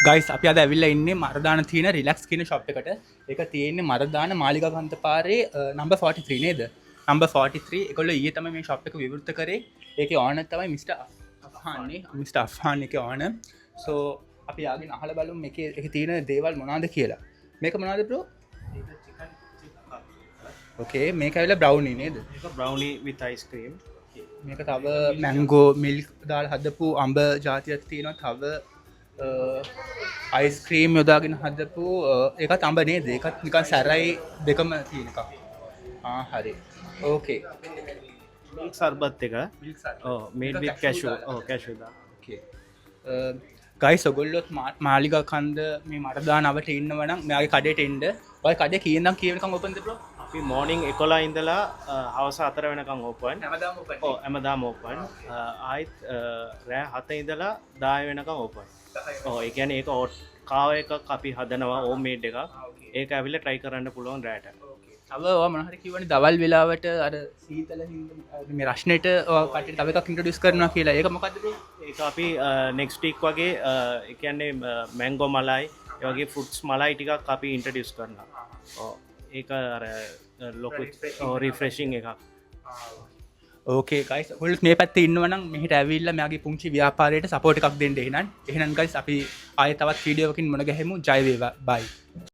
Guys අපි අද ඇවිල්ලා ඉන්නේ මරදාන තියෙන රිලැක්ස් කියන ෂොප් එකට. ඒක තියෙන්නේ මරදාන මාලිගාවන්ත පාරේ නම්බර් 43 නේද? නම්බර් 43. ඒගොල්ලෝ ඊයේ තමයි මේ ෂොප් එක විවෘත කරේ. ඒකේ ඕනර් තමයි මිස්ටර් අෆ්හාන් නේ. මිස්ටර් අෆ්හාන් එකේ ඕනර්. සෝ අපි ආගෙන අහලා බලමු මේකේ තියෙන දේවල් මොනවද කියලා. මේක මොනවද බ්‍රෝ? ඒක චිකන් ටික්කා. ඕකේ මේක ඇවිල්ලා බ්‍රවුනි නේද? ඒක බ්‍රවුනි with ice cream. මේක තව මැංගෝ මිල්ක් දාලා හදපු අඹ ජාතියක් තියෙනවා. තව අයිස්ක්‍රීම් යොදාගෙන හදපු ඒකත් අඹ නේද? ඒකත් නිකන් සැරයි දෙකම තියෙන එකක්. හරි. ඕකේ. මිල්ක් සර්බත් එක. මිල්ක් සර්බත්. ඔව් made with cashew. ඔව් cashew දා. ඕකේ. ගයිස් ඔයගොල්ලොත් මාලිගා කන්ද මේ මරදානවට ඉන්නවා නම් මෙයාගේ කඩේට එන්න. ඔය කඩේ කීයන්දම් කීයනකම් ඕපන්ද බ්‍රෝ? අපි morning 11 ඉඳලා හවස 4 වෙනකම් open. හැමදාම ඕපන්. ඔව් හැමදාම open. ආයිත් රෑ 7 ඉඳලා 10 වෙනකම් open. ඔව් ඒ කියන්නේ ඒක කාව එකක් අපි හදනවා ඕම් මේඩ් එකක්. ඒක ඇවිල්ලා try කරන්න පුළුවන් රෑට. තව ඔයා මොන හරි කිව්වනේ දවල් වෙලාවට අර සීතල හින්දා මේ රෂ්නෙට ඔයා කට්ටියට තව එකක් ඉන්ට්‍රොඩියුස් කරනවා කියලා. ඒක මොකද්ද බ්‍රෝ? ඒක අපි next week වගේ ඒ කියන්නේ මැංගෝ මලයි ඒ වගේ ෆෘට්ස් මලයි ටිකක් අපි ඉන්ට්‍රොඩියුස් කරනවා. ඔව් ඒක අර ලොකු රිෆ්‍රෙෂින් එකක්. ඕකේ ගයිස් ඔයගොල්ලෝ මේ පැත්තේ ඉන්නවා නම් මෙහෙට ඇවිල්ලා මෙයාගේ පුංචි ව්‍යාපාරයට සපෝට් එකක් දෙන්න එහෙනම්. එහෙනම් ගයිස් අපි ආයෙත් තවත් වීඩියෝ එකකින් මුණ ගැහෙමු. ජය වේවා. බයි.